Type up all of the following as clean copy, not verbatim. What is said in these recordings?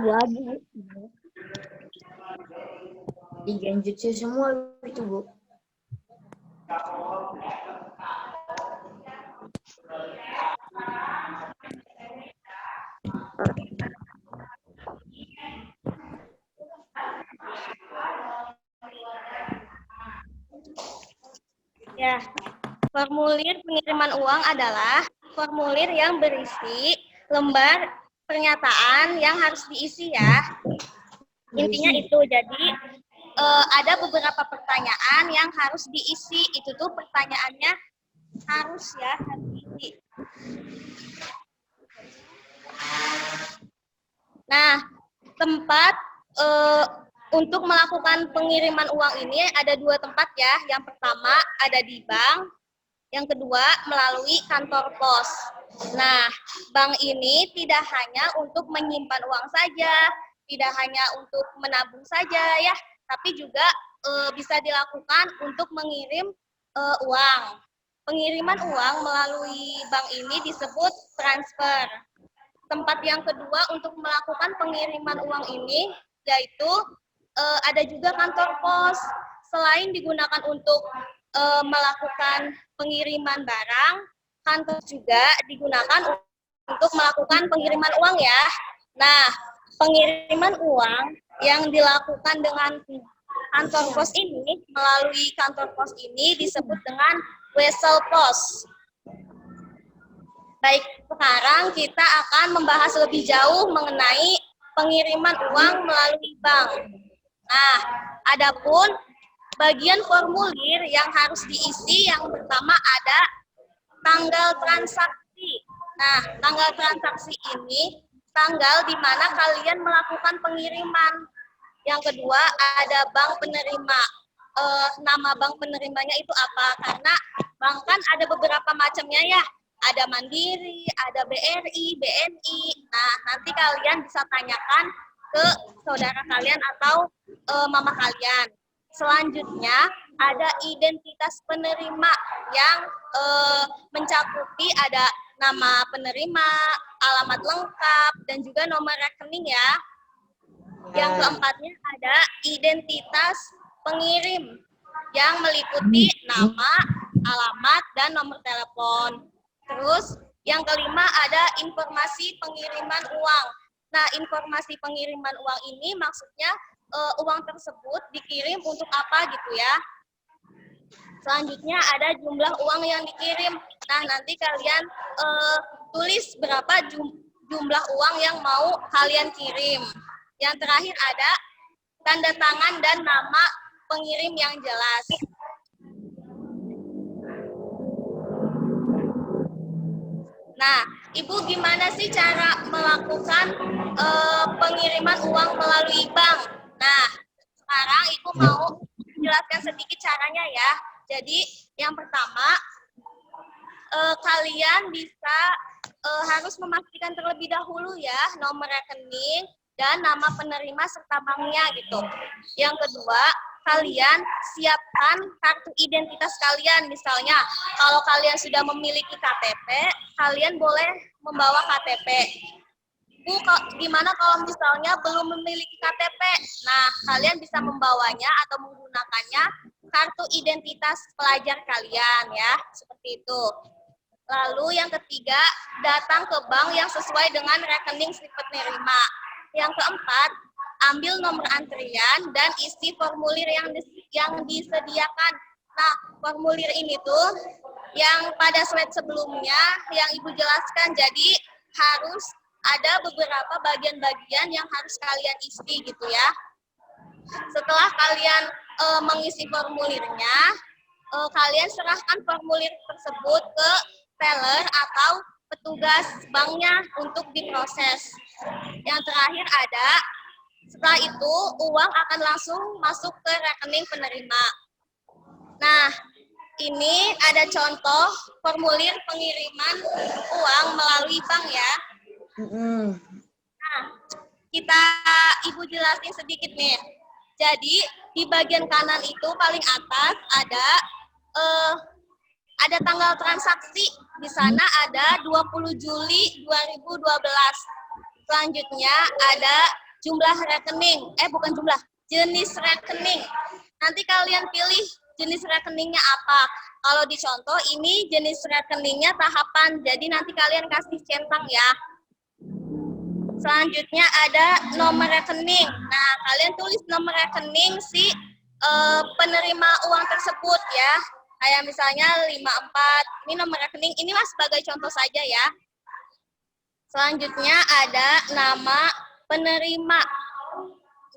warnanya abu-abu. Di Genjutsu semua itu, Bu. Ya, formulir pengiriman uang adalah formulir yang berisi lembar pernyataan yang harus diisi ya. Intinya itu, jadi ada beberapa pertanyaan yang harus diisi. Itu tuh pertanyaannya harus diisi. Nah, tempat untuk melakukan pengiriman uang ini ada 2 tempat ya. Yang pertama ada di bank, yang kedua melalui kantor pos. Nah, bank ini tidak hanya untuk menyimpan uang saja, tidak hanya untuk menabung saja ya, tapi juga bisa dilakukan untuk mengirim uang. Pengiriman uang melalui bank ini disebut transfer. Tempat yang kedua untuk melakukan pengiriman uang ini yaitu ada juga kantor pos. Selain digunakan untuk melakukan pengiriman barang, kantor juga digunakan untuk melakukan pengiriman uang ya. Nah, pengiriman uang yang dilakukan dengan kantor pos ini, melalui kantor pos ini disebut dengan wesel pos. Baik, sekarang kita akan membahas lebih jauh mengenai pengiriman uang melalui bank. Nah, adapun bagian formulir yang harus diisi, yang pertama ada tanggal transaksi. Nah, tanggal transaksi ini tanggal di mana kalian melakukan pengiriman. Yang kedua ada bank penerima. Nama bank penerimanya itu apa? Karena bank kan ada beberapa macamnya ya. Ada Mandiri, ada BRI, BNI. Nah, nanti kalian bisa tanyakan ke saudara kalian atau mama kalian. Selanjutnya ada identitas penerima yang mencakupi ada nama penerima, alamat lengkap, dan juga nomor rekening ya. Yang keempatnya ada identitas pengirim yang meliputi nama, alamat, dan nomor telepon. Terus yang kelima ada informasi pengiriman uang. Nah, informasi pengiriman uang ini maksudnya uang tersebut dikirim untuk apa gitu ya. Selanjutnya ada jumlah uang yang dikirim. Nah, nanti kalian tulis berapa jumlah uang yang mau kalian kirim. Yang terakhir ada tanda tangan dan nama pengirim yang jelas. Nah, Ibu gimana sih cara melakukan pengiriman uang melalui bank? Nah, sekarang Ibu mau menjelaskan sedikit caranya ya. Jadi, yang pertama, kalian bisa harus memastikan terlebih dahulu ya nomor rekening dan nama penerima serta banknya gitu. Yang kedua, kalian siapkan kartu identitas kalian. Misalnya, kalau kalian sudah memiliki KTP, kalian boleh membawa KTP. Bu, gimana kalau misalnya belum memiliki KTP? Nah, kalian bisa membawanya atau menggunakannya kartu identitas pelajar kalian ya, seperti itu. Lalu yang ketiga, datang ke bank yang sesuai dengan rekening slip penerima. Yang keempat, ambil nomor antrian dan isi formulir yang disediakan. Nah, formulir ini tuh yang pada slide sebelumnya yang Ibu jelaskan, jadi harus ada beberapa bagian-bagian yang harus kalian isi gitu ya. Setelah kalian mengisi formulirnya, kalian serahkan formulir tersebut ke teller atau petugas banknya untuk diproses. Yang terakhir ada, setelah itu uang akan langsung masuk ke rekening penerima. Nah, ini ada contoh formulir pengiriman uang melalui bank ya. Nah, Ibu jelasin sedikit nih. Jadi di bagian kanan itu paling atas ada tanggal transaksi. Di sana ada 20 Juli 2012. Selanjutnya ada jumlah rekening, bukan jumlah, jenis rekening. Nanti kalian pilih jenis rekeningnya apa. Kalau di contoh ini jenis rekeningnya tahapan, jadi nanti kalian kasih centang ya. Selanjutnya ada nomor rekening. Nah, kalian tulis nomor rekening si penerima uang tersebut ya. Kayak misalnya 54, ini nomor rekening, ini mas sebagai contoh saja ya. Selanjutnya ada nama penerima,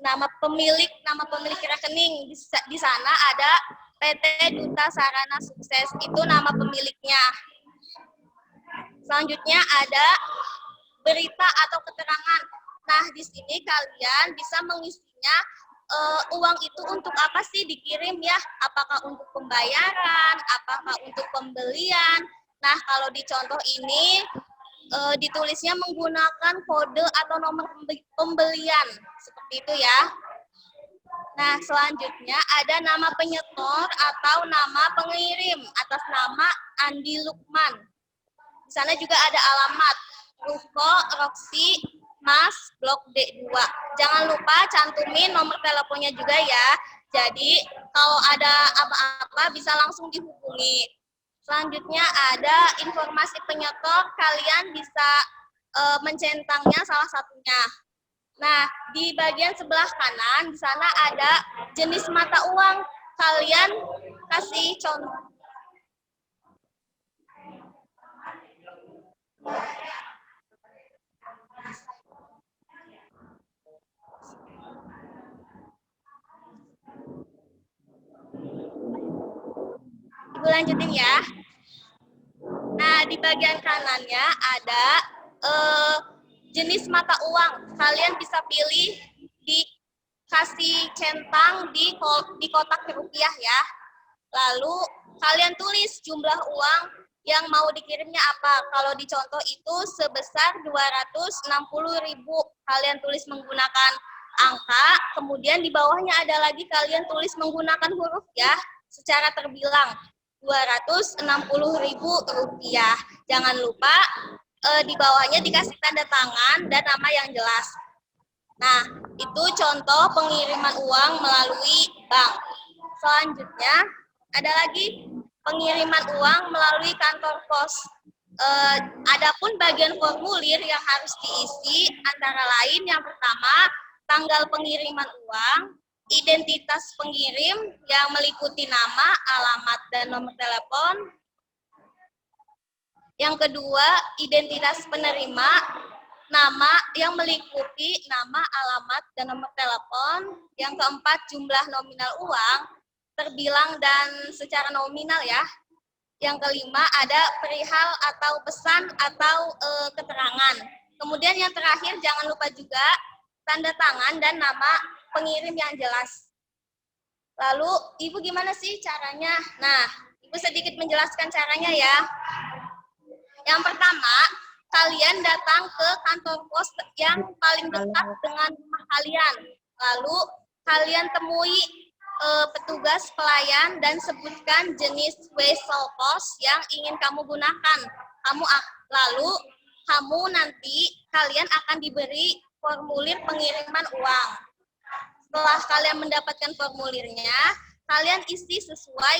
nama pemilik rekening. Di sana ada PT Duta Sarana Sukses, itu nama pemiliknya. Selanjutnya ada berita atau keterangan. Nah, di sini kalian bisa mengisinya, uang itu untuk apa sih dikirim ya? Apakah untuk pembayaran, apakah untuk pembelian? Nah, kalau di contoh ini ditulisnya menggunakan kode atau nomor pembelian, seperti itu ya. Nah, selanjutnya ada nama penyetor atau nama pengirim atas nama Andi Lukman. Di sana juga ada alamat Ruko Roksi Mas Blok D2. Jangan lupa cantumin nomor teleponnya juga ya. Jadi kalau ada apa-apa bisa langsung dihubungi. Selanjutnya ada informasi penyetor, kalian bisa mencentangnya salah satunya. Nah, di bagian sebelah kanan di sana ada jenis mata uang. Kalian kasih contoh. Ibu lanjutin ya. Nah, di bagian kanannya ada jenis mata uang. Kalian bisa pilih dikasih centang di kotak rupiah ya. Lalu kalian tulis jumlah uang yang mau dikirimnya apa. Kalau di contoh itu sebesar 260.000. Kalian tulis menggunakan angka, kemudian di bawahnya ada lagi kalian tulis menggunakan huruf ya, secara terbilang. 260.000 rupiah. Jangan lupa di bawahnya dikasih tanda tangan dan nama yang jelas. Nah, itu contoh pengiriman uang melalui bank. Selanjutnya, ada lagi pengiriman uang melalui kantor pos. Adapun bagian formulir yang harus diisi antara lain yang pertama, tanggal pengiriman uang, identitas pengirim yang meliputi nama, alamat, dan nomor telepon. Yang kedua, identitas penerima, nama yang meliputi nama, alamat, dan nomor telepon. Yang keempat, jumlah nominal uang, terbilang dan secara nominal ya. Yang kelima, ada perihal atau pesan atau keterangan. Kemudian yang terakhir, jangan lupa juga tanda tangan dan nama pengirim yang jelas. Lalu, Ibu gimana sih caranya? Nah, Ibu sedikit menjelaskan caranya ya. Yang pertama, kalian datang ke kantor pos yang paling dekat dengan rumah kalian. Lalu, kalian temui petugas pelayan dan sebutkan jenis wesel pos yang ingin kamu gunakan. Lalu, kalian akan diberi formulir pengiriman uang. Setelah kalian mendapatkan formulirnya, kalian isi sesuai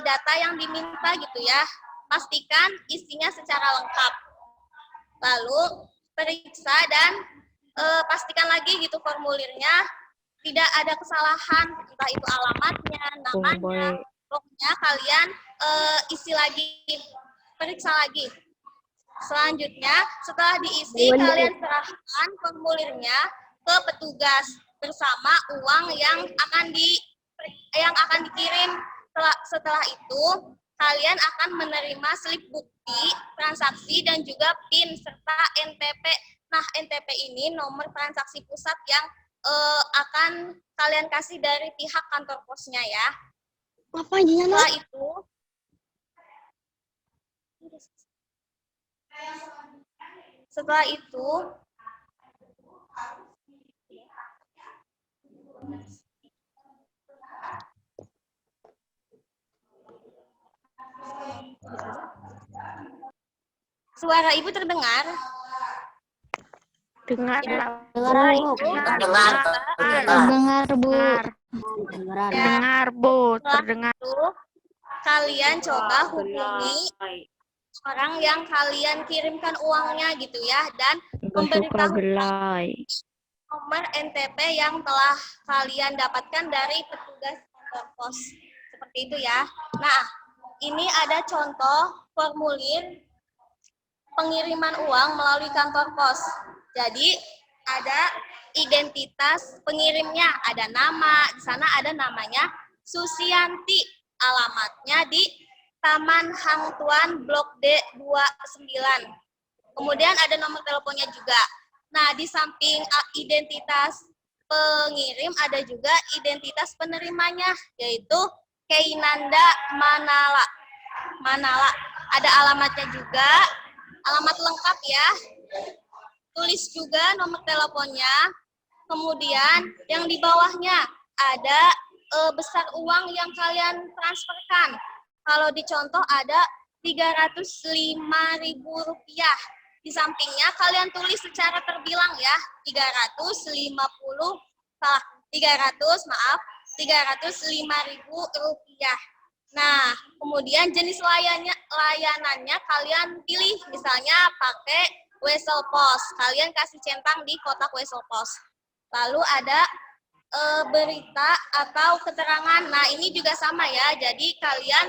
data yang diminta gitu ya. Pastikan isinya secara lengkap. Lalu periksa dan pastikan lagi gitu formulirnya tidak ada kesalahan, entah itu alamatnya, namanya, pokoknya kalian isi lagi, periksa lagi. Selanjutnya, setelah diisi, kalian serahkan formulirnya ke petugas bersama uang yang akan dikirim. Setelah itu, kalian akan menerima slip bukti transaksi dan juga PIN serta NTP. Nah, NTP ini nomor transaksi pusat yang akan kalian kasih dari pihak kantor posnya ya. Apa aja? Setelah itu suara Ibu terdengar? Dengar Ya, lah, Dengar, Bu. Bu. Dengar, Dengar, Dengar, Bu. dengar. Dengar. ya. Dengar, Bu. Setelah Terdengar. itu, kalian coba hubungi orang yang kalian kirimkan uangnya gitu ya, dan memberitahu nomor NTP yang telah kalian dapatkan dari petugas kantor pos. Seperti itu ya. Nah, ini ada contoh formulir pengiriman uang melalui kantor pos. Jadi, ada identitas pengirimnya, ada nama, di sana ada namanya Susianti. Alamatnya di Taman Hang Tuan Blok D 29. Kemudian ada nomor teleponnya juga. Nah, di samping identitas pengirim ada juga identitas penerimanya, yaitu Keinanda Manala. Ada alamatnya juga, alamat lengkap ya. Tulis juga nomor teleponnya. Kemudian yang di bawahnya ada besar uang yang kalian transferkan. Kalau dicontoh ada Rp305.000. Di sampingnya kalian tulis secara terbilang ya, 305.000 Nah, kemudian jenis layanannya kalian pilih, misalnya pakai wesel pos. Kalian kasih centang di kotak wesel pos. Lalu ada berita atau keterangan. Nah, ini juga sama ya. Jadi kalian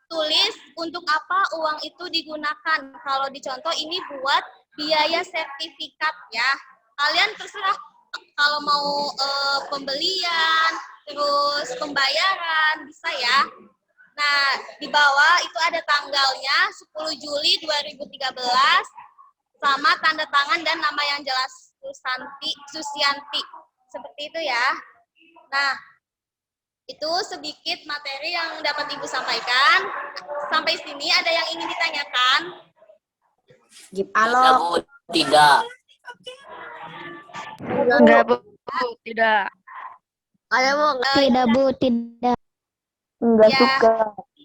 tulis untuk apa uang itu digunakan. Kalau dicontoh ini buat biaya sertifikat ya. Kalian terserah kalau mau pembelian, terus pembayaran, bisa ya. Nah, di bawah itu ada tanggalnya 10 Juli 2013 sama tanda tangan dan nama yang jelas Susianti. Seperti itu ya. Nah, itu sedikit materi yang dapat Ibu sampaikan. Sampai sini ada yang ingin ditanyakan? Tidak, Bu. Tidak. Enggak, Bu. Tidak. Ada, Bu. Tidak, Bu, tidak. Enggak Ya. suka.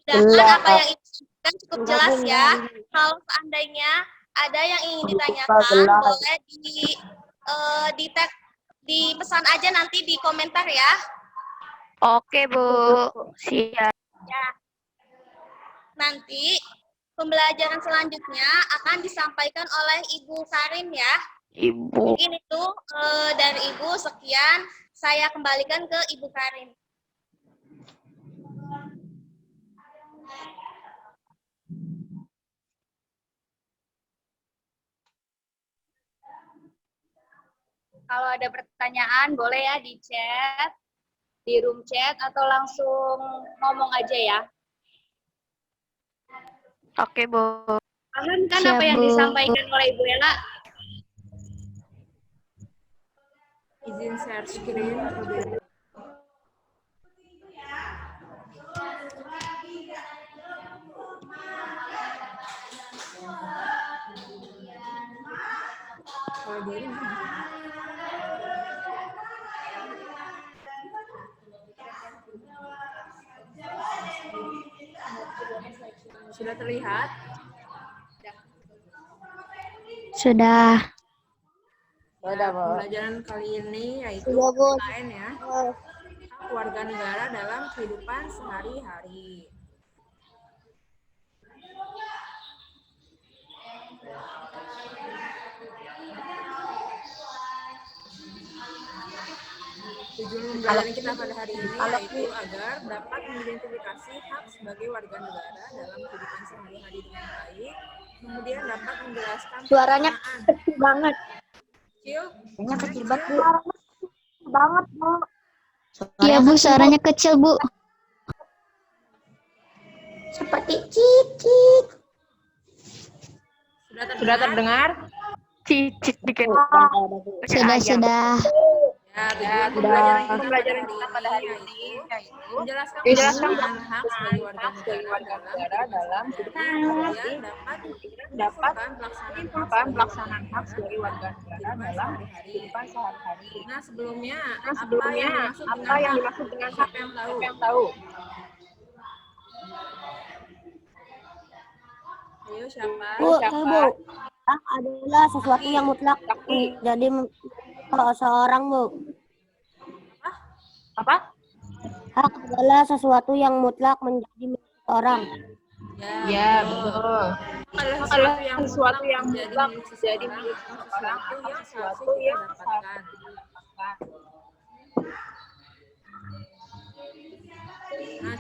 Sedangkan apa yang Ibu sampaikan cukup jelas ya. Kalau seandainya ada yang ingin ditanyakan, boleh di tag, di pesan aja nanti di komentar ya. Oke, Bu. Siap. Ya. Nanti pembelajaran selanjutnya akan disampaikan oleh Ibu Karin ya. Ibu. Mungkin itu dari Ibu sekian. Saya kembalikan ke Ibu Karin. Kalau ada pertanyaan boleh ya di chat, di room chat atau langsung ngomong aja ya. Oke, Bu. Paham kan Siap, apa yang Bu. disampaikan oleh Ibu Ella? Izin share screen terlebih dahulu. Kalau diri sudah terlihat? Sudah. Sudah, Bu. Pembelajaran kali ini yaitu Sudah, Bu. PKN ya. Hak warga negara dalam kehidupan sehari-hari. Tujuan pembelajaran kita pada hari ini yaitu agar dapat mengidentifikasi hak sebagai warga negara dalam kehidupan sehari-hari dengan baik, kemudian dapat menjelaskan Suaranya pelaksanaan. kecil banget. Kecil, Suaranya kecil banget, Bu. Iya, Bu, suaranya kecil, Bu. Seperti cicit. sudah terdengar? Cicit dikit. Sudah. Ya, tujuan pembelajaran kita pada hari ini yaitu menjelaskan hak sebagai warga negara dalam kehidupan kemudian dapat pelaksanaan hak sebagai warga negara dalam kehidupan sehari-hari. Nah, sebelumnya apa yang dimaksud dengan hak yang tahu? Ayo siapa? Bu. Hak adalah sesuatu yang mutlak jadi seorang, Bu. Apa? Hak adalah sesuatu yang mutlak menjadi milik orang. Ya, betul. Adalah sesuatu yang mutlak jadi milik seseorang atau sesuatu yang seharusnya didapatkan. Nah,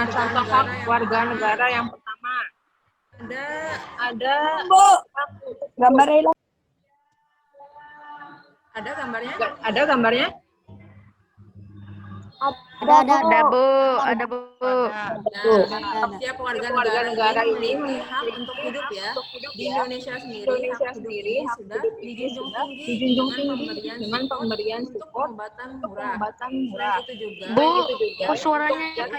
contoh hak Warga negara yang pertama ada Gambarnya ada gambarnya? ada gambarnya? Ada, Bu. Ada, Bu. Nah, setiap warga negara ini memiliki hak untuk hidup ya. Di Indonesia sendiri, hak hidup ini sudah dijunjung tinggi dengan pemberian support untuk pengobatan murah. Selain itu juga, Bu, kok suaranya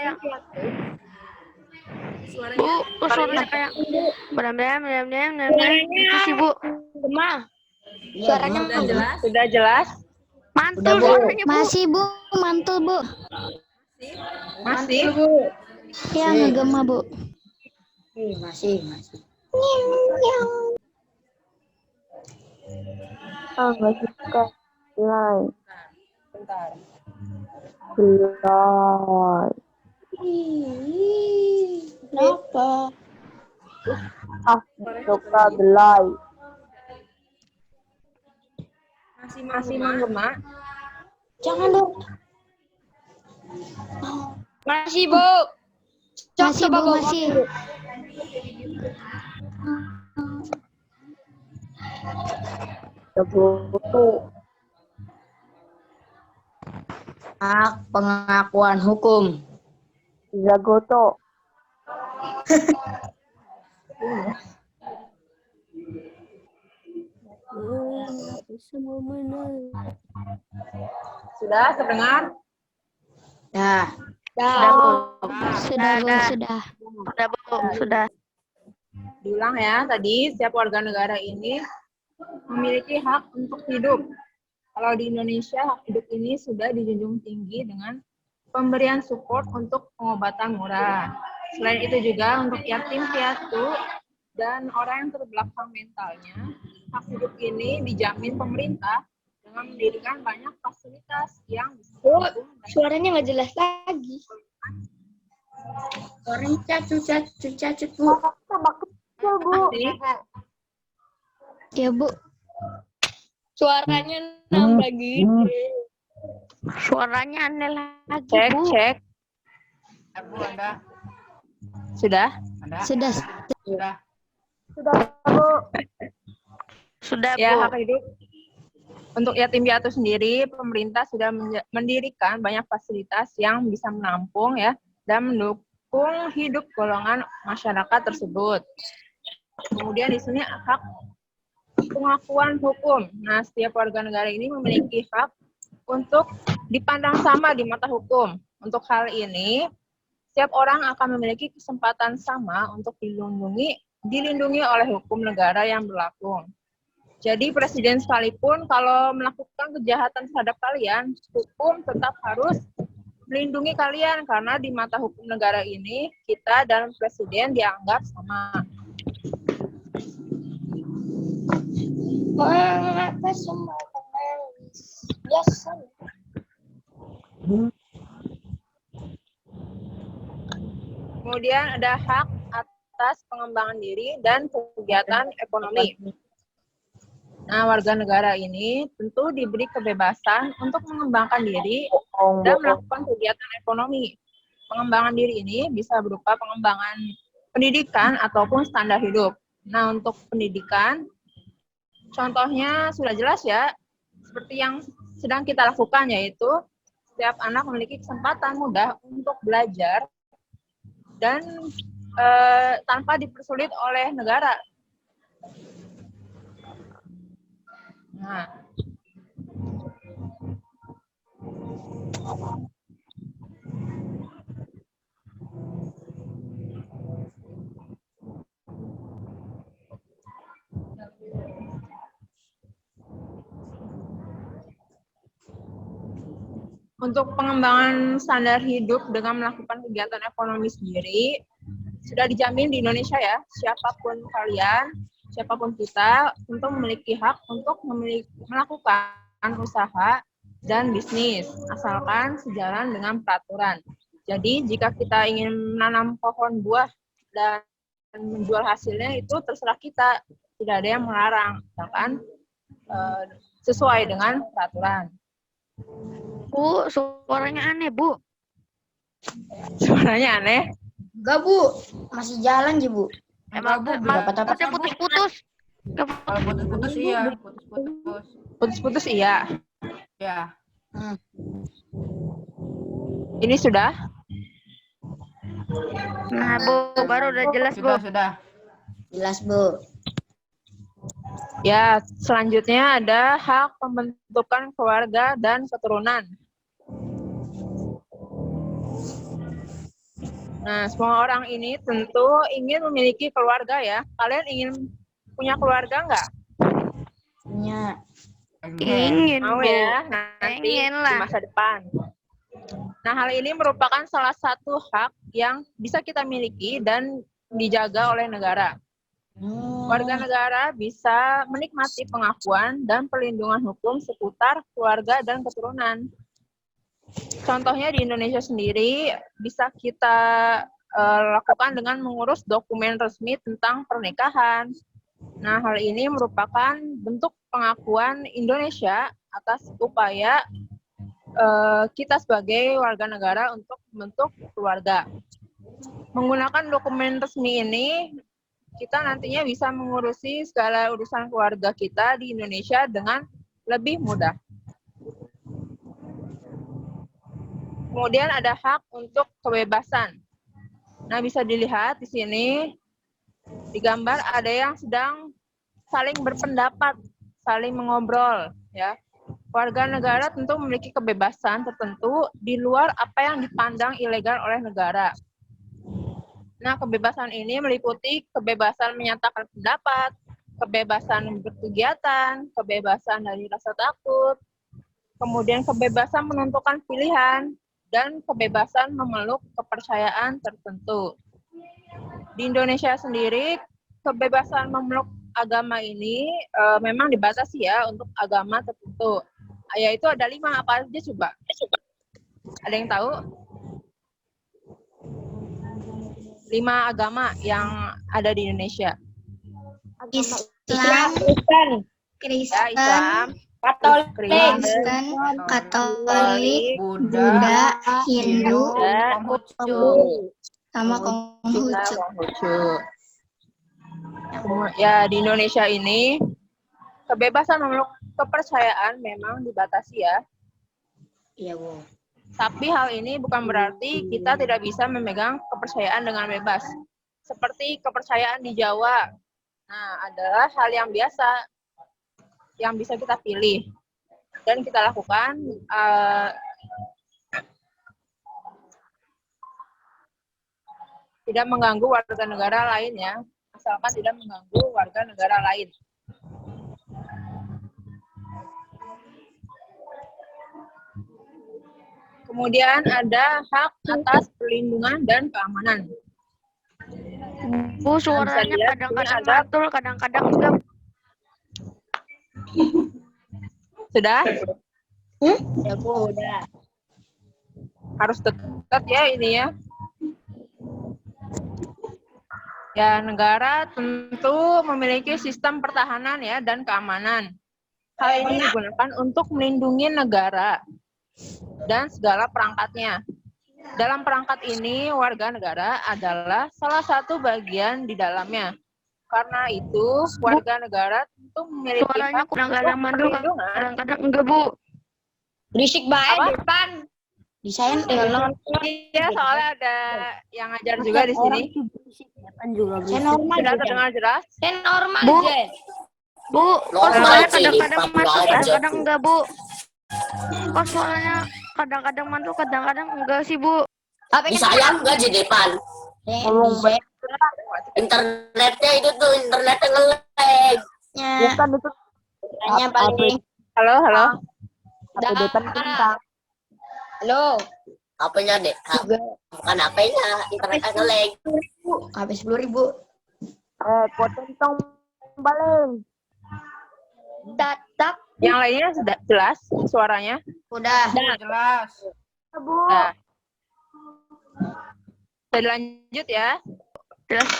kayak beram-beram gitu sih, Bu. suaranya sudah jelas? Sudah jelas? Mantul suaranya, Bu. Masih, Bu. Mantul, Bu. Masih? Ya, ngegema, Bu. masih. Nggak suka nilai. Bentar. Nilai. Kenapa? Suka belai. Masih menggema? Jangan dong. Masih, Bu. Masih, Bu. Masih. Hak pengakuan hukum. Zagoto. Sudah terdengar? Ya. Sudah, Bu. Sudah, Bu. Sudah. Sudah, Bu. Sudah. Diulang ya, tadi setiap warga negara ini memiliki hak untuk hidup. Kalau di Indonesia, hak hidup ini sudah dijunjung tinggi dengan pemberian support untuk pengobatan murah. Selain itu juga untuk yatim piatu dan orang yang terbelakang mentalnya, hak hidup ini dijamin pemerintah dengan mendirikan banyak fasilitas yang bisa mendukung dan Suaranya nggak jelas lagi. Orang cacut, Bu. Masih? Ya, Bu. Suaranya nambah gitu. Suaranya aneh lagi, Cek, Bu. cek. Sudah? Sudah. Sudah, Ya, Bu. hak hidup. Untuk yatim piatu sendiri, pemerintah sudah mendirikan banyak fasilitas yang bisa menampung ya dan mendukung hidup golongan masyarakat tersebut. Kemudian di sini hak pengakuan hukum. Nah, setiap warga negara ini memiliki hak untuk dipandang sama di mata hukum. Untuk hal ini, setiap orang akan memiliki kesempatan sama untuk dilindungi oleh hukum negara yang berlaku. Jadi presiden sekalipun kalau melakukan kejahatan terhadap kalian, hukum tetap harus melindungi kalian karena di mata hukum negara ini kita dan presiden dianggap sama. Mengapa semua menangis? Biasa. Kemudian ada hak atas pengembangan diri dan kegiatan ekonomi. Nah, warga negara ini tentu diberi kebebasan untuk mengembangkan diri dan melakukan kegiatan ekonomi. Pengembangan diri ini bisa berupa pengembangan pendidikan ataupun standar hidup. Nah, untuk pendidikan, contohnya sudah jelas ya, seperti yang sedang kita lakukan, yaitu setiap anak memiliki kesempatan mudah untuk belajar dan tanpa dipersulit oleh negara. Nah, untuk pengembangan standar hidup dengan melakukan kegiatan ekonomi sendiri sudah dijamin di Indonesia ya. Siapapun kalian siapapun kita tentu memiliki hak untuk melakukan usaha dan bisnis, asalkan sejalan dengan peraturan. Jadi, jika kita ingin menanam pohon buah dan menjual hasilnya, itu terserah kita. Tidak ada yang melarang, asalkan sesuai dengan peraturan. Bu, suaranya aneh, Bu. Suaranya aneh. Enggak, Bu. Masih jalan, Bu. Emang Bu, maksudnya putus-putus. Kalau putus-putus iya, putus-putus. Putus-putus iya. Ya. Ini sudah? Nah, Bu, baru udah jelas, Bu. Sudah. Jelas, Bu. Ya, selanjutnya ada hak pembentukan keluarga dan keturunan. Nah, semua orang ini tentu ingin memiliki keluarga ya. Kalian ingin punya keluarga nggak? Punya. Ingin, Mau Bu. ya, nanti Pengen di lah. masa depan. Nah, hal ini merupakan salah satu hak yang bisa kita miliki dan dijaga oleh negara. Warga negara bisa menikmati pengakuan dan perlindungan hukum seputar keluarga dan keturunan. Contohnya di Indonesia sendiri bisa kita lakukan dengan mengurus dokumen resmi tentang pernikahan. Nah, hal ini merupakan bentuk pengakuan Indonesia atas upaya kita sebagai warga negara untuk membentuk keluarga. Menggunakan dokumen resmi ini, kita nantinya bisa mengurusi segala urusan keluarga kita di Indonesia dengan lebih mudah. Kemudian ada hak untuk kebebasan. Nah, bisa dilihat di sini, di gambar ada yang sedang saling berpendapat, saling mengobrol, ya. Warga negara tentu memiliki kebebasan tertentu di luar apa yang dipandang ilegal oleh negara. Nah, kebebasan ini meliputi kebebasan menyatakan pendapat, kebebasan berkegiatan, kebebasan dari rasa takut, kemudian kebebasan menentukan pilihan, dan kebebasan memeluk kepercayaan tertentu. Di Indonesia sendiri, kebebasan memeluk agama ini memang dibatasi ya untuk agama tertentu. Yaitu ada 5, apa aja coba? Ada yang tahu? 5 agama yang ada di Indonesia. Islam, Ya, Islam, Katolik. Kristen, Katolik, Buddha, Buddha, Hindu, dan Konghucu. sama Konghucu. Konghucu. Ya, di Indonesia ini kebebasan memeluk kepercayaan memang dibatasi ya. Iya, Bu. Tapi hal ini bukan berarti kita tidak bisa memegang kepercayaan dengan bebas. Seperti kepercayaan di Jawa. Nah, adalah hal yang biasa yang bisa kita pilih dan kita lakukan tidak mengganggu warga negara lain ya, asalkan tidak mengganggu warga negara lain. Kemudian ada hak atas perlindungan dan keamanan. Bu, suaranya dilihat, kadang-kadang ini ada- mantul, kadang-kadang enggak. Sudah? Ya, Bu, udah. Harus dekat ya ini ya. Ya, negara tentu memiliki sistem pertahanan ya dan keamanan. Hal ini digunakan untuk melindungi negara dan segala perangkatnya. Dalam perangkat ini, warga negara adalah salah satu bagian di dalamnya. Karena itu, warga negara tentu memiliki Suaranya hak kadang-kadang untuk mantul, perlindungan. kadang-kadang enggak, Bu. Berisik baik Apa? depan. Desain Iya, soalnya ada yang ngajar juga di sini. Kan juga Saya berisik. normal. Sudah terdengar jelas? Saya normal, Bu. Jen. Bu, kok suaranya kadang-kadang mantul, kadang-kadang enggak, Bu. Kok suaranya kadang-kadang mantul, kadang-kadang enggak sih, Bu. Apa Bisa ayam nggak di depan? Ngomong baik. Internetnya itu tuh, internetnya nge-lag. Bukan itu. Hanya paling. Halo, halo. Halo. HP-nya deh. Bukan HP-nya, internetnya nge-lag. HP 10.000. Paling. Tatap. Yang lainnya sudah jelas suaranya? Udah. Jelas. Bu. Nah. Bisa dilanjut ya. Jelas.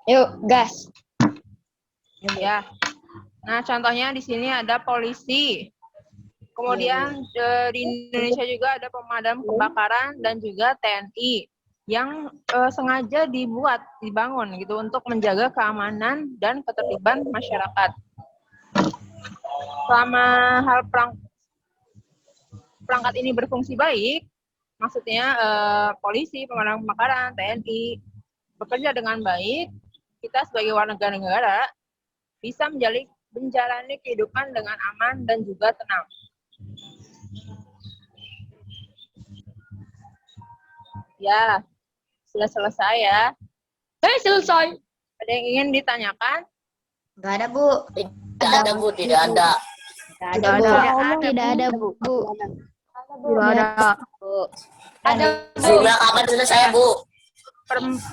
Yuk, gas. Ya. Nah, contohnya di sini ada polisi. Kemudian di Indonesia juga ada pemadam kebakaran dan juga TNI yang sengaja dibangun gitu untuk menjaga keamanan dan ketertiban masyarakat. Selama hal perangkat ini berfungsi baik, maksudnya polisi, pemadam kebakaran, TNI bekerja dengan baik, kita sebagai warga negara bisa menjalani kehidupan dengan aman dan juga tenang. Ya, sudah selesai ya. Selesai. Ada yang ingin ditanyakan? Enggak ada, Bu. Tidak ada, Bu. Tidak ada. Tidak ada, Bu. Tidak ada, Bu. Tidak ada. Ada. Sudah kapan selesai, Bu?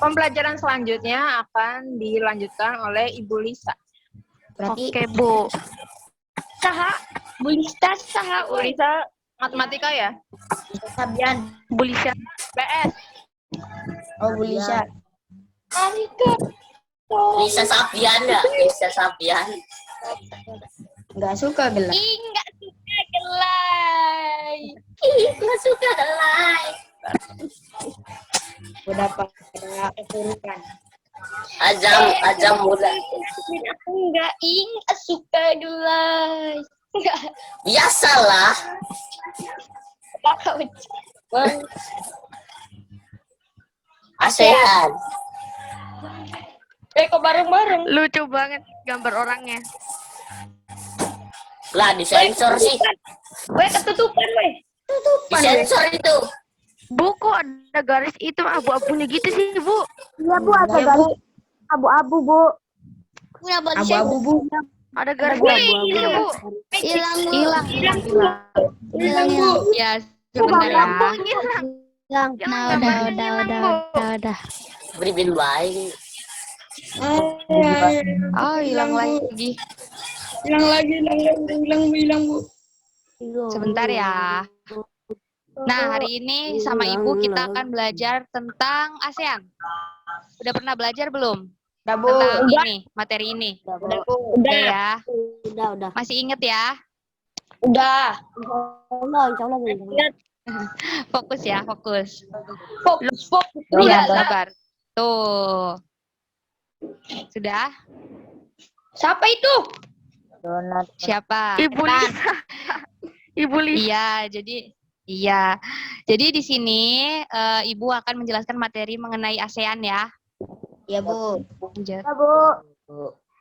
Pembelajaran selanjutnya akan dilanjutkan oleh Ibu Lisa. Berarti Oke, Bu. saha. Bu Lista saha. Bu Lisa matematika ya? Sabian. Bu Lisa. PS. Oh, Bu Lisa. Lisa Sabian ya? Lisa Sabian. Enggak suka gelap. Enggak suka gelai. Nggak suka gelai. Udah pada kesurupan. Ajam muda. Aku enggak suka gelai. Enggak. Biasalah. ASEAN. Kok bareng-bareng? Lucu banget gambar orangnya. Lah, disensor sih. Weh, ketutupan, weh. Disensor itu. Bu, kok ada garis itu abu-abunya gitu sih, Bu? Iya, Bu, ada garis abu-abu, Bu. Punya Abu-abu, Bu. Ada garis abu-abu, Bu. Hilang, Bu. Hilang, Bu. Ya, sebentar ya. Yang Nah, udah. Beri bin baik. Oh, hilang lagi. Hilang, Bu. Sebentar ya. Nah, hari ini sama Ibu kita akan belajar tentang ASEAN. Udah pernah belajar belum? Udah, Bu. Tentang ini, materi ini. Udah, Bu. Udah ya. udah. Masih inget ya? Udah. Insya Allah. Fokus ya, fokus. Fokus. Iya, sabar. Tuh. Sudah? Siapa itu? Siapa? Ibu Lisa. Ibu Lisa. Iya. Jadi di sini Ibu akan menjelaskan materi mengenai ASEAN ya. Ya, Bu. Ya, Bu.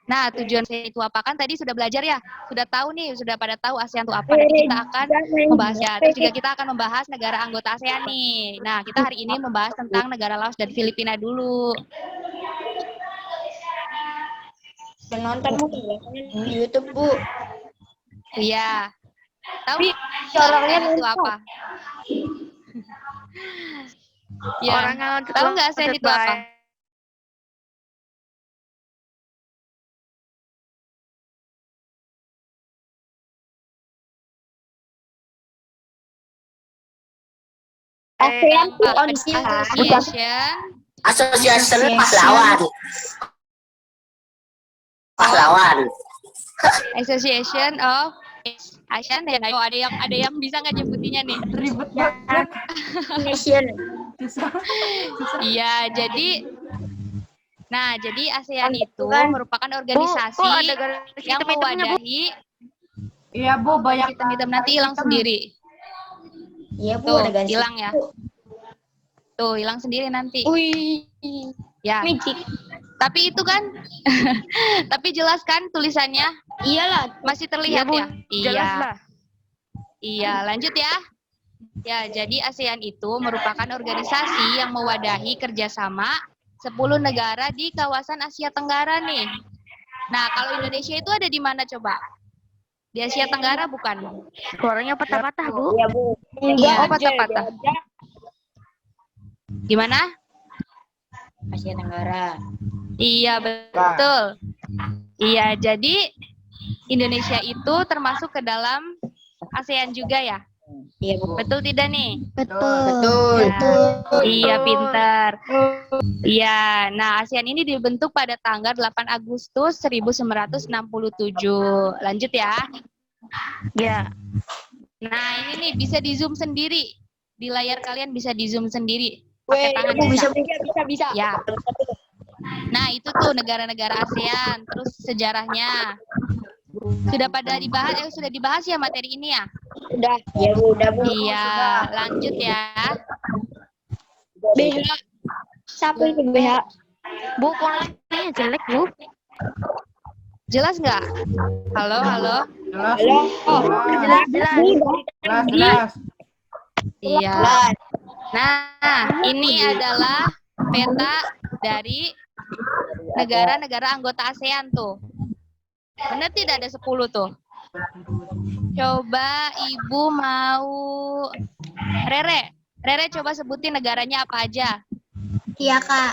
Nah, tujuan ASEAN itu apa? Kan tadi sudah belajar ya? Sudah tahu nih, sudah pada tahu ASEAN itu apa. Nanti kita akan membahas ya. Terus juga kita akan membahas negara anggota ASEAN nih. Nah, kita hari ini membahas tentang negara Laos dan Filipina dulu. Penonton, Bu. Di YouTube, Bu. Iya. Tahu orangnya ASEAN itu apa? Ya. Orangnya Tahu nggak ASEAN itu apa? ASEAN tuh Association Pahlawan. Pahlawan. Association of ASEAN ya. Oh, ada yang bisa nggak nyebutinnya nih? Ribet banget. Nation. Iya, jadi ASEAN itu merupakan organisasi kok ada garis yang hitam-hitamnya, Bu? mewadahi. Iya, Bu, banyak Hitam-hitam nanti hilang sendiri. Iya, Bu. Tuh, Ada garis hilang ya. Tuh, hilang sendiri nanti. Wih. Ya. Magic. Tapi itu kan, tapi jelas kan tulisannya? Iyalah. Masih terlihat Bu. ya? Jelas lah. Iya, lanjut ya. Ya, jadi ASEAN itu merupakan organisasi yang mewadahi kerjasama 10 negara di kawasan Asia Tenggara nih. Nah, kalau Indonesia itu ada di mana coba? Di Asia Tenggara bukan? Suaranya patah-patah, Bu. Iya, Bu. Iya. Oh, patah-patah. Gimana? Asia Tenggara. Iya, betul. Iya, jadi Indonesia itu termasuk ke dalam ASEAN juga ya? Iya, Bu. Betul tidak nih? Betul. Iya, pintar. Iya, nah ASEAN ini dibentuk pada tanggal 8 Agustus 1967. Lanjut ya. Ya. Nah, ini nih bisa di zoom sendiri. Di layar kalian bisa di zoom sendiri. Pakai tangan bisa. Bisa. Ya. Nah, itu tuh negara-negara ASEAN, terus sejarahnya. Sudah dibahas ya materi ini ya? Udah. Ya, Bu. Udah, Bu. Iya, lanjut ya. BH. Siapa itu BH? Bu, kualitasnya jelek, Bu. Jelas nggak? Halo, halo. Halo. Oh, Jelas. Iya. Nah, ini adalah peta dari negara-negara anggota ASEAN tuh. Benar tidak ada 10 tuh? Coba Ibu mau Rere coba sebutin negaranya apa aja. Iya, Kak.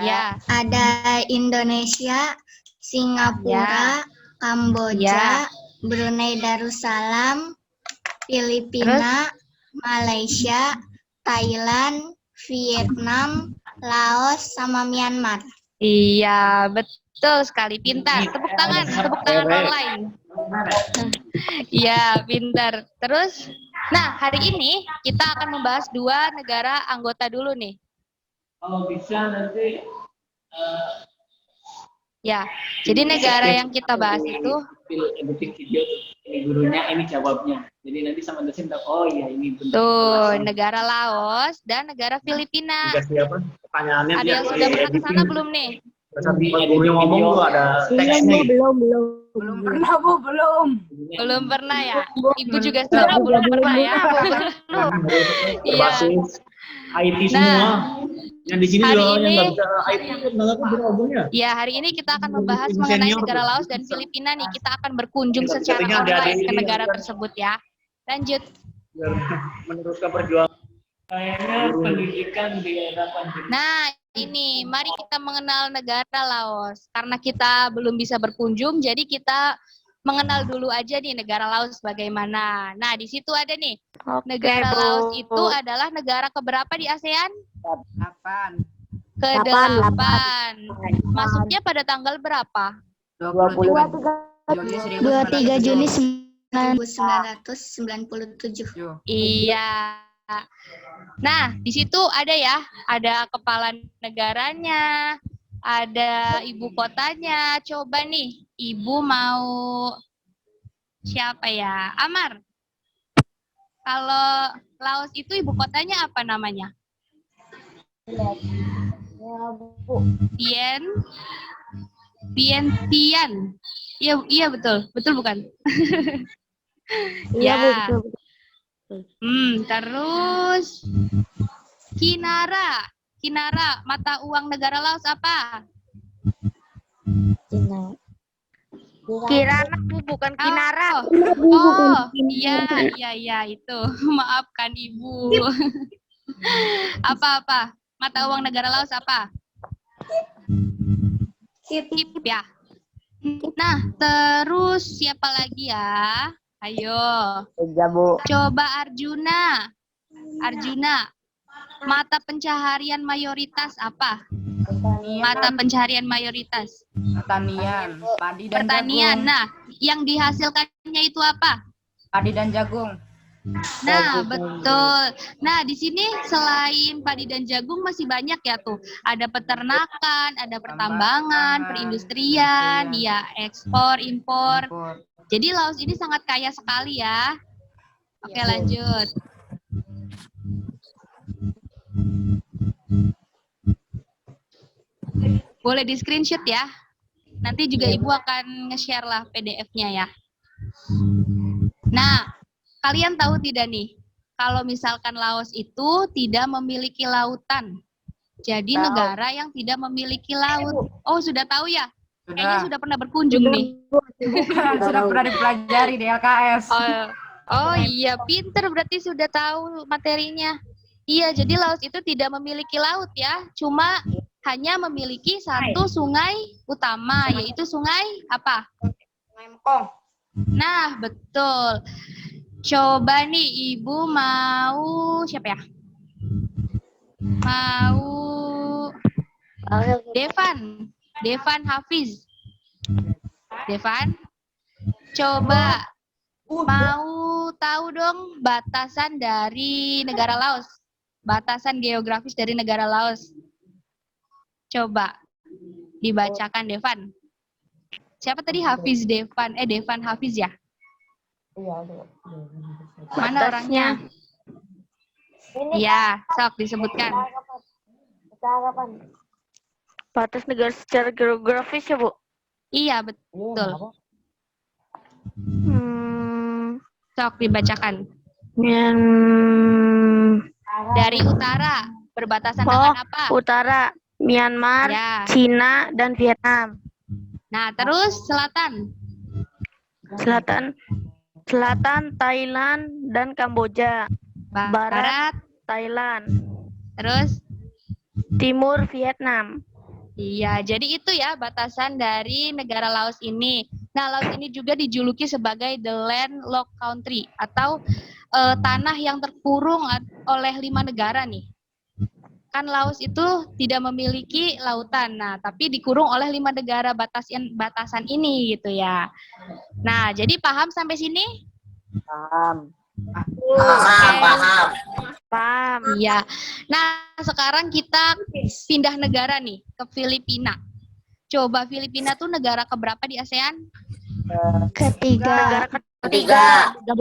Ya. Ada Indonesia, Singapura, Kamboja, Brunei Darussalam, Filipina, Malaysia, Thailand, Vietnam, Laos, sama Myanmar. Iya, betul sekali. Pintar. Tepuk tangan online. Iya, pintar. Terus, nah hari ini kita akan membahas 2 negara anggota dulu nih. Kalau bisa nanti Ya, jadi negara yang kita bahas itu editing video tuh. Ini gurunya, ini jawabnya. Jadi nanti sama dosen tahu, oh iya ini benar. tuh negara Laos dan negara Filipina. Dikasih apa? Pertanyaannya Ada yang sudah pernah ke sana belum nih? Sampai gurunya ngomong tuh ada teksnya gitu. Belum pernah, Bu, belum. Belum pernah ya? Ibu juga sama belum pernah ya? Iya. Berbasis IT semua. Yang di sini hari juga yang ini- nggak bisa IT nggak tahu berhubungnya. Ya, hari ini kita akan membahas mengenai negara Laos dan Filipina nih. Kita akan berkunjung secara Ketika ada online di ke sini, negara kan. tersebut ya. Lanjut. Biar meneruskan perjuangan. Kayaknya pendidikan di era pandemi. Nah, ini mari kita mengenal negara Laos. Karena kita belum bisa berkunjung, jadi kita mengenal dulu aja nih negara Laos bagaimana. Nah, di situ ada nih. Negara Laos itu adalah negara keberapa di ASEAN? 8. Ke-8. Masuknya pada tanggal berapa? 23 Juni 1997. Iya. Nah, di situ ada ya, ada kepala negaranya, ada ibu kotanya. Coba nih, Ibu mau siapa ya? Amar. Kalau Laos itu ibu kotanya apa namanya? Vientiane. Iya betul. Betul bukan? Iya, Bu, Ya. betul. Terus Kinara. Kinara, mata uang negara Laos apa? Kirana, Bu, bukan Kinara. Oh, iya itu. Maafkan Ibu. Apa? Mata uang negara Laos apa? Kip ya. Nah, terus siapa lagi ya? Ayo. Coba Arjuna. Mata pencaharian mayoritas apa? Mata pencaharian mayoritas. Pertanian, padi dan Pertanian. jagung. Nah, yang dihasilkannya itu apa? Padi dan jagung. Nah, betul. Nah, di sini selain padi dan jagung masih banyak ya tuh. Ada peternakan, ada pertambangan, perindustrian, ya ekspor, impor. Jadi Laos ini sangat kaya sekali ya. Oke, lanjut. Boleh di screenshot ya. Nanti juga Ibu akan nge-share lah PDF-nya ya. Nah, kalian tahu tidak nih, kalau misalkan Laos itu tidak memiliki lautan. Jadi negara yang tidak memiliki laut. Oh, sudah tahu ya? Kayaknya sudah pernah berkunjung nih. Bukan, sudah pernah dipelajari di LKS. Oh iya, pinter berarti sudah tahu materinya. Iya, jadi Laos itu tidak memiliki laut ya, cuma hanya memiliki satu sungai utama, yaitu sungai apa? Sungai Mekong. Nah, betul. Coba nih, Ibu mau siapa ya? Mau Devan Hafiz. Devan, coba mau tahu dong batasan dari negara Laos. Batasan geografis dari negara Laos. Coba dibacakan Devan. Siapa tadi Hafiz Devan? Devan Hafiz ya? Mana orangnya? Iya, sok disebutkan. Batas negara secara geografis ya, Bu? Iya, betul. Sok dibacakan. Dari utara, berbatasan dengan apa? Utara, Myanmar, Ya. Cina, dan Vietnam. Nah, terus selatan. Selatan, Thailand, dan Kamboja. Barat. Thailand. Terus? Timur, Vietnam. Iya, jadi itu ya batasan dari negara Laos ini. Nah, Laos ini juga dijuluki sebagai the landlocked country atau tanah yang terkurung oleh 5 negara nih. Kan Laos itu tidak memiliki lautan, nah tapi dikurung oleh 5 negara batasan ini gitu ya. Nah, jadi paham sampai sini? Paham. Paham. Iya. Nah, sekarang kita pindah negara nih ke Filipina. Coba Filipina tuh negara keberapa di ASEAN? Ketiga.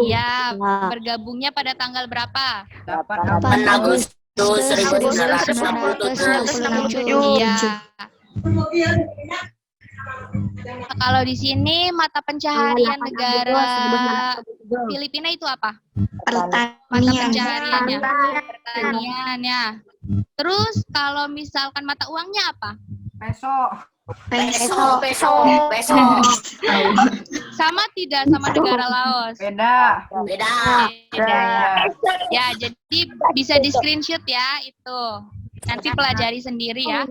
Iya, bergabungnya pada tanggal berapa? 8 Agustus 1967. Iya. Kalau di sini mata pencaharian negara Filipina itu apa? Mata pencahariannya pertanian ya. Terus kalau misalkan mata uangnya apa? Peso. Sama tidak sama negara Laos? Beda. Ya. Ya, jadi bisa di screenshot ya itu. Nanti pelajari sendiri ya.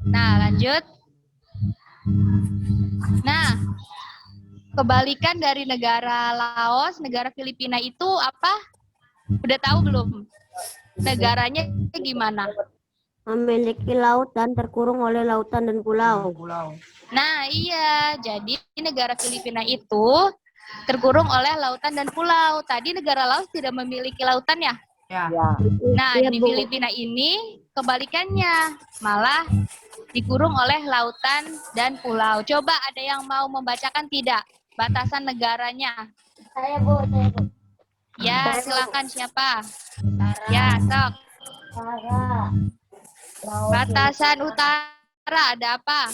Nah, lanjut. Nah, kebalikan dari negara Laos, negara Filipina itu apa? Udah tahu belum? Negaranya gimana? Memiliki laut dan terkurung oleh lautan dan pulau. Nah, iya. Jadi negara Filipina itu terkurung oleh lautan dan pulau. Tadi negara Laos tidak memiliki lautan ya? Nah, di Filipina ini kebalikannya. Malah dikurung oleh lautan dan pulau. Coba ada yang mau membacakan tidak? Batasan negaranya. Saya, Bu. Ya, silakan siapa? Ya, sok. Batasan utara ada apa?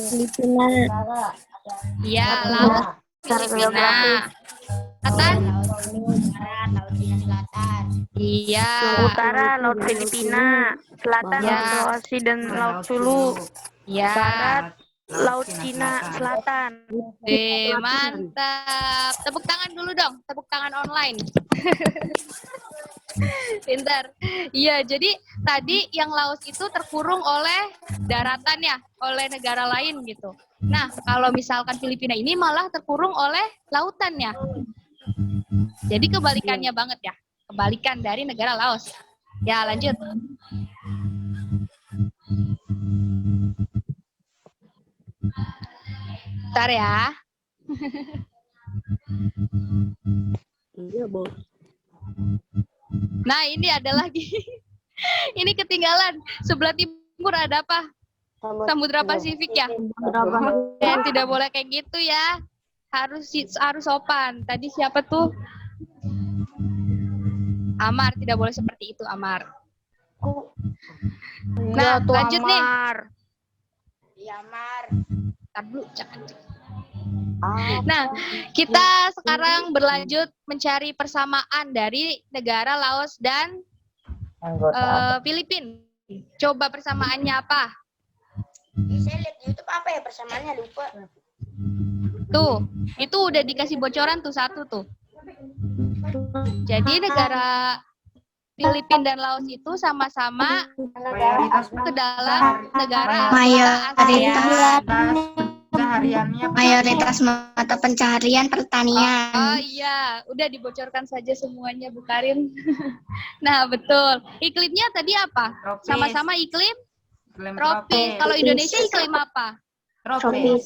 Filipina. Ya, Laos, Filipina. Selatan? Iya. Utara, Laut Filipina. Selatan, Ya. Laut Sulawesi dan Laut Sulu. Ya. Barat, Laut Cina Selatan. Mantap. Tepuk tangan dulu dong. Tepuk tangan online. Pintar. Iya, jadi tadi yang Laos itu terkurung oleh daratan ya, oleh negara lain gitu. Nah, kalau misalkan Filipina ini malah terkurung oleh lautan ya. Jadi kebalikannya banget ya. Kebalikan dari negara Laos. Ya, lanjut. Bentar ya. Iya, Bos. Nah, ini ada lagi. Ini ketinggalan. Sebelah timur ada apa? Samudra Pasifik ya? Tidak boleh kayak gitu ya. Harus sopan. Tadi siapa tuh? Amar, tidak boleh seperti itu, Amar. Nah, lanjut nih. Iya, Mar. Ntar dulu, jangan. Nah, kita sekarang berlanjut mencari persamaan dari negara Laos dan Filipina. Coba persamaannya apa? Saya lihat di YouTube apa ya persamaannya, lupa. Tuh, itu udah dikasih bocoran tuh satu tuh. Jadi negara Filipina dan Laos itu sama-sama Mayoritas ke dalam negara Mayoritas. sehariannya Mayoritas mata pencaharian pertanian. Oh iya, udah dibocorkan saja semuanya Bu Karin. Nah, betul. Iklimnya tadi apa? tropis. Sama-sama iklim Iklim tropis. Kalau Indonesia iklim apa? Tropis.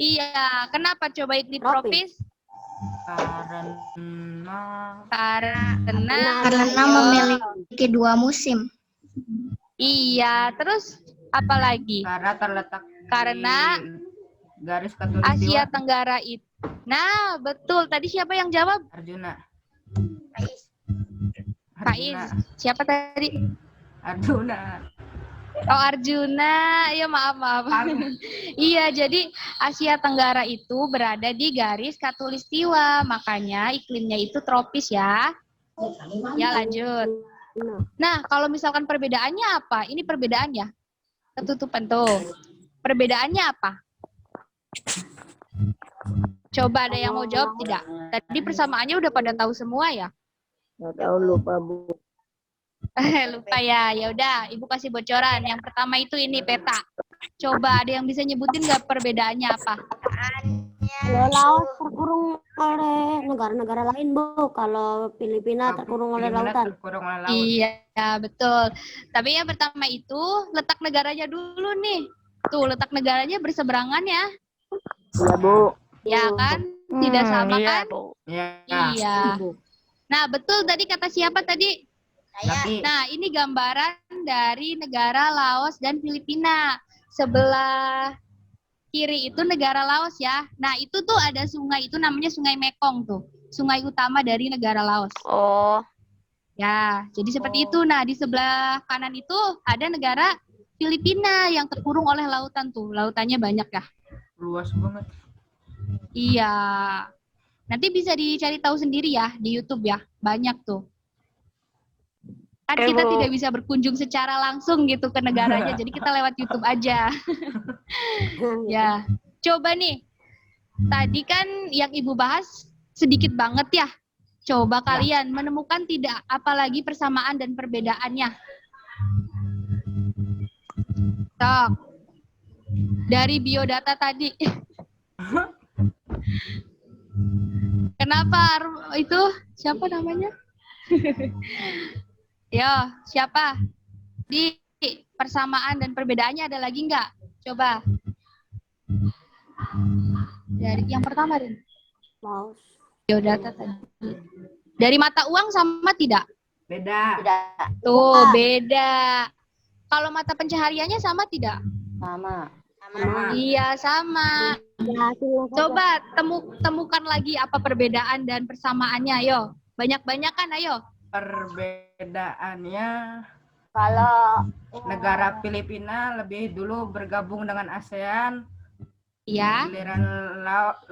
Iya, kenapa coba iklim tropis? Karena memiliki 2 musim. Iya, terus apa lagi? Karena terletak Karena di garis khatulistiwa. Asia Tenggara itu. Nah, betul. Tadi siapa yang jawab? Arjuna. Faiz. Siapa tadi? Arjuna. Oh, Arjuna. Ya, maaf. Iya, jadi Asia Tenggara itu berada di garis khatulistiwa. Makanya iklimnya itu tropis ya. Ya, lanjut. Nah, kalau misalkan perbedaannya apa? Ini perbedaannya. Ketutupan tuh. Perbedaannya apa? Coba ada yang mau jawab tidak? Tadi persamaannya udah pada tahu semua ya? Nggak tahu, lupa Bu. Lupa ya. Ya udah, Ibu kasih bocoran. Yang pertama itu ini peta. Coba ada yang bisa nyebutin nggak perbedaannya apa? Kalau Laos terkurung oleh negara-negara lain, Bu. Kalau Filipina terkurung oleh lautan. Terkurung oleh laut. Iya, betul. Tapi yang pertama itu letak negaranya dulu nih. Tuh, letak negaranya berseberangan ya. Iya Bu. Ya kan? Tidak sama Iya, kan? Bu. Iya. Nah, betul tadi kata siapa tadi? Tapi Nah, ini gambaran dari negara Laos dan Filipina. Sebelah kiri itu negara Laos ya. Nah, itu tuh ada sungai, itu namanya Sungai Mekong tuh. Sungai utama dari negara Laos. Oh, Ya, jadi seperti itu. Nah, di sebelah kanan itu ada negara Filipina yang terkurung oleh lautan tuh. Lautannya banyak ya. luas banget. Iya. Nanti bisa dicari tahu sendiri ya di YouTube ya. Banyak tuh. Kan Oke, kita Bu. tidak bisa berkunjung secara langsung gitu ke negaranya. Jadi kita lewat YouTube aja. Ya. Coba nih. Tadi kan yang Ibu bahas sedikit banget ya. Coba kalian menemukan tidak apalagi persamaan dan perbedaannya. Sok. Dari biodata tadi. Kenapa itu? Siapa namanya? Yo, siapa? Di persamaan dan perbedaannya ada lagi nggak? Coba. Dari yang pertama, Rin. Laos. Biodata tadi. Dari mata uang sama tidak? Beda. Tuh, beda. Kalau mata pencahariannya sama tidak? Sama. Iya, sama. Coba temukan lagi apa perbedaan dan persamaannya, ayo. Banyak-banyak kan, ayo. Perbedaannya Kalau negara Filipina lebih dulu bergabung dengan ASEAN. Iya. Giliran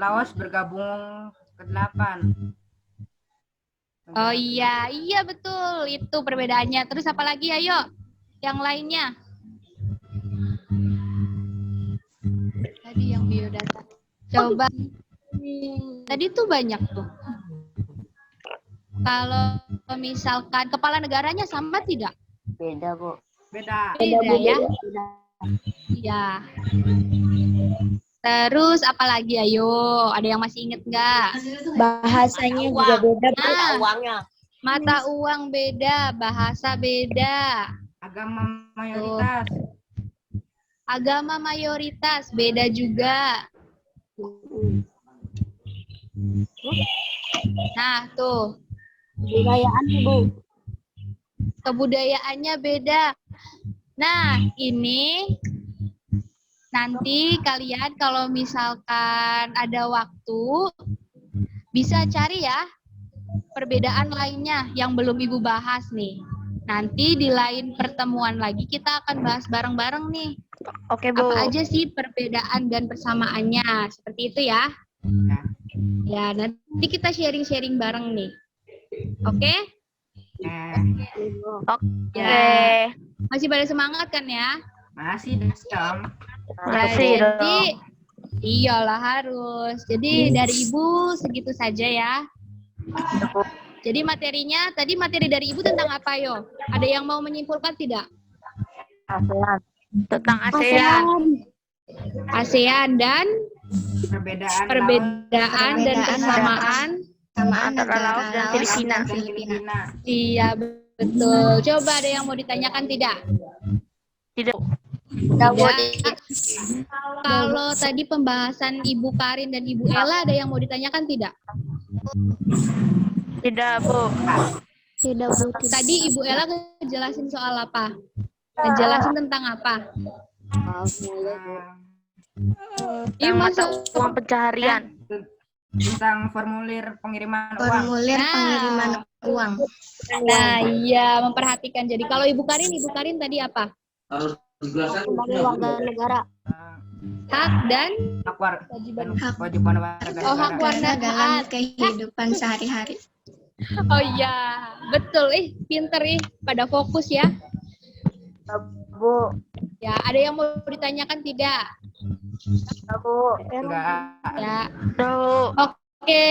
Laos bergabung ke-8. Oh iya, iya betul. Itu perbedaannya. Terus apa lagi, ayo? Yang lainnya. Tadi yang biodata. Coba. Tadi tuh banyak tuh. Kalau misalkan kepala negaranya sama tidak? beda Bu. Beda. Beda ya? Iya. Terus apa lagi, ayo? Ada yang masih inget nggak? Bahasanya juga beda. Nah, uangnya. mata uang beda, bahasa beda. Agama mayoritas. Agama mayoritas beda juga. Nah, tuh. Kebudayaan, Bu. Kebudayaannya beda. Nah, ini nanti kalian kalau misalkan ada waktu bisa cari ya perbedaan lainnya yang belum Ibu bahas nih. Nanti di lain pertemuan lagi kita akan bahas bareng-bareng nih. Oke, Bu. Apa aja sih perbedaan dan persamaannya? Seperti itu ya. Ya, nanti kita sharing-sharing bareng nih. Oke? Oke. Ya. Masih pada semangat kan ya? Masih dong. Masih Jadi iyalah harus. Jadi dari Ibu segitu saja ya. Jadi materinya, tadi materi dari Ibu tentang apa yo? Ada yang mau menyimpulkan tidak? ASEAN. Tentang ASEAN. ASEAN dan perbedaan dan kesamaan. Antara laut dan Filipina. Iya, betul. Coba ada yang mau ditanyakan tidak? Tidak. Tidak. Kalau tadi pembahasan Ibu Karin dan Ibu Ella, ada yang mau ditanyakan tidak? Tidak, Bu. Tidak, Bu. Tadi Ibu Ella ngejelasin soal apa? Ngejelasin tentang apa? Iya, Mata masuk. uang pencaharian. tentang formulir pengiriman uang. Formulir pengiriman uang. Nah, iya, memperhatikan. Jadi kalau Ibu Karin tadi apa? Harus dijelasan. Sebagai warga negara. Hak dan Kewajiban warga negara. hak warga Dalam kehidupan sehari-hari. Oh iya, betul. Pinter pada fokus ya. Bu. Ya, ada yang mau ditanyakan tidak? Bu. Enggak. Ya. Tuh. Oke.